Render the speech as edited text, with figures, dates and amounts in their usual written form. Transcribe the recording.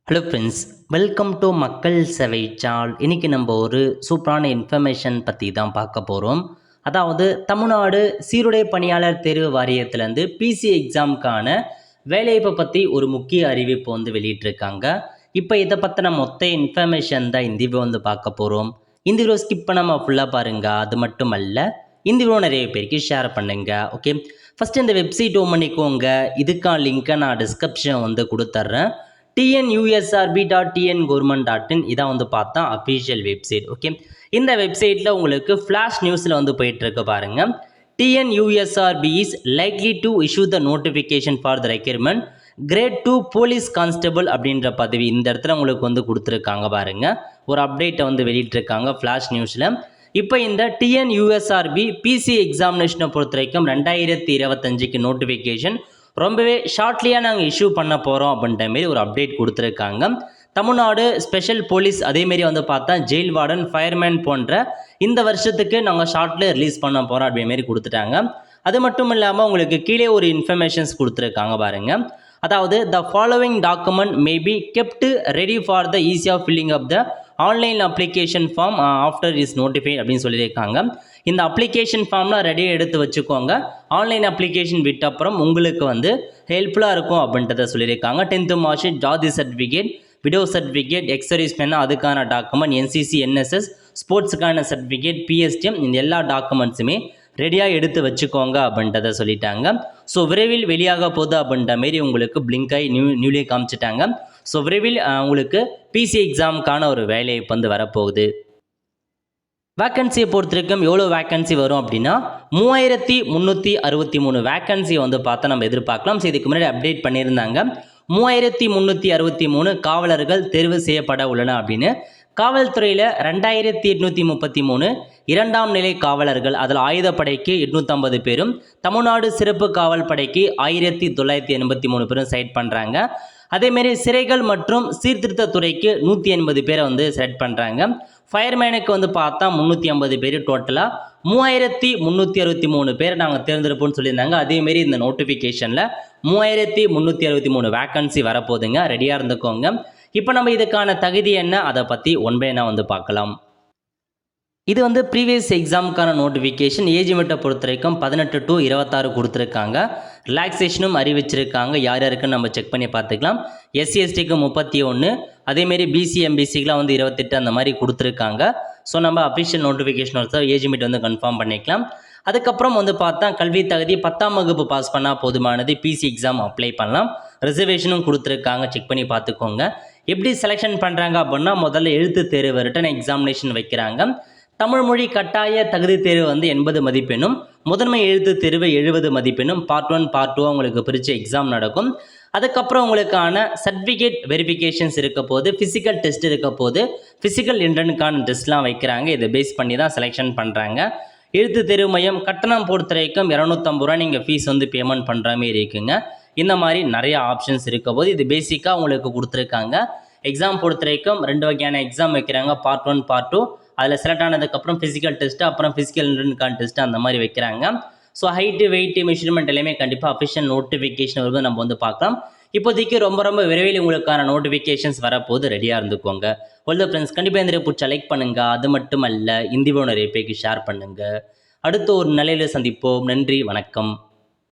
Hello friends, welcome to மக்கள் சேவை சால். இன்றைக்கி நம்ம ஒரு சூப்பரான இன்ஃபர்மேஷன் பற்றி தான் பார்க்க போகிறோம். அதாவது தமிழ்நாடு சீருடை பணியாளர் தேர்வு வாரியத்திலேருந்து பிசி எக்ஸாமுக்கான வேலைவாய்ப்பை பற்றி ஒரு முக்கிய அறிவிப்பு வெளியிட்டிருக்காங்க. இப்போ இதை பற்றின மொத்த இன்ஃபர்மேஷன் தான் இந்த வீடியோ பார்க்க போகிறோம். இந்த வீடியோ ஸ்கிப் பண்ணாமல் ஃபுல்லாக பாருங்கள். அது மட்டும் அல்ல, இந்த வீடியோ நிறைய பேருக்கு ஷேர் பண்ணுங்கள். ஓகே, ஃபஸ்ட்டு இந்த வெப்சைட் ஓப்பன் பண்ணிக்கோங்க. இதுக்கான லிங்க்கை நான் டிஸ்கிரிப்ஷன் கொடுத்துட்றேன். tnusrb.tngovernment.in இதான் பார்த்தா அஃபீஷியல் வெப்சைட். ஓகே, இந்த வெப்சைட்டில் உங்களுக்கு ஃப்ளாஷ் நியூஸில் போயிட்டுருக்கு பாருங்கள். TNUSRB is likely to issue the notification for the requirement grade 2 police constable அப்படின்ற பதவி இந்த இடத்துல உங்களுக்கு கொடுத்துருக்காங்க பாருங்க. ஒரு அப்டேட்டை வெளியிட்டிருக்காங்க ஃப்ளாஷ் நியூஸில். இப்போ இந்த TNUSRB பிசி எக்ஸாமினேஷனை பொறுத்த வரைக்கும் 2025க்கு நோட்டிஃபிகேஷன் ரொம்பவே ஷார்ட்லியாக நாங்கள் இஷ்யூ பண்ண போகிறோம் அப்படின்ற மாரி ஒரு அப்டேட் கொடுத்துருக்காங்க. தமிழ்நாடு ஸ்பெஷல் போலீஸ் அதேமாரி பார்த்தா ஜெயில் வார்டன், ஃபயர்மேன் போன்ற இந்த வருஷத்துக்கு நாங்கள் ஷார்ட்லேயே ரிலீஸ் பண்ண போகிறோம் அப்படிமாரி கொடுத்துட்டாங்க. அது மட்டும் இல்லாமல் உங்களுக்கு கீழே ஒரு இன்ஃபர்மேஷன்ஸ் கொடுத்துருக்காங்க பாருங்கள். அதாவது the following document may be kept ready for the easy of filling up the online application form after is notified அப்படின்னு சொல்லியிருக்காங்க. இந்த அப்ளிகேஷன் ஃபார்ம்லாம் ரெடியாக எடுத்து வச்சுக்கோங்க. ஆன்லைன் அப்ளிகேஷன் விட்ட அப்புறம் உங்களுக்கு ஹெல்ப்ஃபுல்லாக இருக்கும் அப்படின்றத சொல்லியிருக்காங்க. 10th மார்க் ஷீட், ஜாதி சர்டிஃபிகேட், விடோ சர்டிஃபிகேட், எக்ஸர்வீஸ் மேனா அதுக்கான டாக்குமெண்ட், என்சிசி, என்எஸ்எஸ், ஸ்போர்ட்ஸுக்கான சர்டிஃபிகேட், பிஎஸ்டிஎம், இந்த எல்லா டாக்குமெண்ட்ஸுமே ரெடியாக எடுத்து வச்சுக்கோங்க அப்படின்றத சொல்லிட்டாங்க. ஸோ விரைவில் வெளியாக போகுது அப்படின்ற மாரி உங்களுக்கு பிளிங்காய் நியூலே காமிச்சிட்டாங்க. ஸோ விரைவில் உங்களுக்கு பிசி எக்ஸாமுக்கான ஒரு வேலை வரப்போகுது. வேக்கன்சியை பொறுத்த வரைக்கும் எவ்வளோ வேக்கன்சி வரும் அப்படின்னா 3363 வேக்கன்சி பார்த்தா நம்ம எதிர்பார்க்கலாம். ஸோ இதுக்கு முன்னாடி அப்டேட் பண்ணியிருந்தாங்க. 3363 காவலர்கள் தேர்வு செய்யப்பட உள்ளன அப்படின்னு. காவல்துறையில் 2833 இரண்டாம் நிலை காவலர்கள், அதில் ஆயுதப்படைக்கு 850 பேரும், தமிழ்நாடு சிறப்பு காவல் படைக்கு 1983 பேரும் செலக்ட் பண்ணுறாங்க. அதேமாரி சிறைகள் மற்றும் சீர்திருத்த துறைக்கு 180 பேரை செலக்ட் பண்ணுறாங்க. ஃபயர்மேனுக்கு பார்த்தா 350 பேர், டோட்டலாக 3363 பேர் நாங்கள் தேர்ந்தெடுப்போம்னு சொல்லியிருந்தாங்க. அதேமாரி இந்த நோட்டிஃபிகேஷனில் 3363 வேக்கன்சி வரப்போகுதுங்க. ரெடியாக இருந்துக்கோங்க. இப்போ நம்ம இதுக்கான தகுதி என்ன அதை பற்றி ஒன் பை ஒன்னாக பார்க்கலாம். இது ப்ரீவியஸ் எக்ஸாமுக்கான நோட்டிஃபிகேஷன். ஏஜ் லிமிட்டை பொறுத்த வரைக்கும் 18 to 26 கொடுத்துருக்காங்க. ரிலாக்ஸேஷனும் அறிவிச்சிருக்காங்க. யார் யாருக்குன்னு நம்ம செக் பண்ணி பார்த்துக்கலாம். எஸ்சி எஸ்டிக்கு 31, அதேமாரி பிசி எம்பிசிக்கெலாம் 28 அந்த மாதிரி கொடுத்துருக்காங்க. ஸோ நம்ம அஃபிஷியல் நோட்டிஃபிகேஷன் வச்சு ஏஜ் லிமிட் கன்ஃபார்ம் பண்ணிக்கலாம். அதுக்கப்புறம் பார்த்தா கல்வி தகுதி 10ஆம் வகுப்பு பாஸ் பண்ணால் போதுமானது. பிசி எக்ஸாம் அப்ளை பண்ணலாம். ரிசர்வேஷனும் கொடுத்துருக்காங்க, செக் பண்ணி பார்த்துக்கோங்க. எப்படி செலெக்ஷன் பண்ணுறாங்க அப்படின்னா, முதல்ல எழுத்து தேர்வு ரிட்டன் எக்ஸாமினேஷன் வைக்கிறாங்க. தமிழ் மொழி கட்டாய தகுதி தேர்வு 80 மதிப்பெண்ணும், முதன்மை எழுத்து தேர்வு 70 மதிப்பெண்ணும், பார்ட் 1 பார்ட் 2 உங்களுக்கு பிரித்து எக்ஸாம் நடக்கும். அதுக்கப்புறம் உங்களுக்கான சர்டிஃபிகேட் வெரிஃபிகேஷன்ஸ் இருக்க போது, ஃபிசிக்கல் டெஸ்ட் இருக்க போது, ஃபிசிக்கல் என்ட்ரன்ஸுக்கான டெஸ்ட்லாம் வைக்கிறாங்க. இதை பேஸ் பண்ணி தான் செலெக்ஷன் பண்ணுறாங்க. எழுத்து தேர்வு மையம் கட்டணம் பொறுத்த வரைக்கும் 250 ரூபா நீங்கள் ஃபீஸ் பேமெண்ட் பண்ணுற மாதிரி இருக்குங்க. இந்த மாதிரி நிறைய ஆப்ஷன்ஸ் இருக்க போது இது பேசிக்காக உங்களுக்கு கொடுத்துருக்காங்க. எக்ஸாம் பொறுத்த வரைக்கும் 2 வகையான எக்ஸாம் வைக்கிறாங்க. Part 1 part 2. அதில் செலக்ட் ஆனதுக்கப்புறம் ஃபிசிக்கல் டெஸ்ட்டு, அப்புறம் ஃபிசிக்கல் என்ட்ரன்ஸுக்கான டெஸ்ட்டு அந்த மாதிரி வைக்கிறாங்க. ஸோ ஹைட்டு, வெயிட்டு, மெஷர்மெண்ட் எல்லாமே கண்டிப்பாக அஃபிஷியல் நோட்டிஃபிகேஷன் வரும்போது நம்ம பார்க்கலாம். இப்போதைக்கு ரொம்ப விரைவில் உங்களுக்கான நோட்டிஃபிகேஷன்ஸ் வரப்போது. ரெடியாக இருந்துக்கோங்க. ஒல்ல ஃப்ரெண்ட்ஸ், கண்டிப்பாக இந்த பிடிச்ச லைக் பண்ணுங்கள். அது மட்டும் அல்ல, இந்த வீடியோ நிறைய பேருக்கு ஷேர் பண்ணுங்கள். அடுத்த ஒரு நிலையில் சந்திப்போம். நன்றி, வணக்கம்.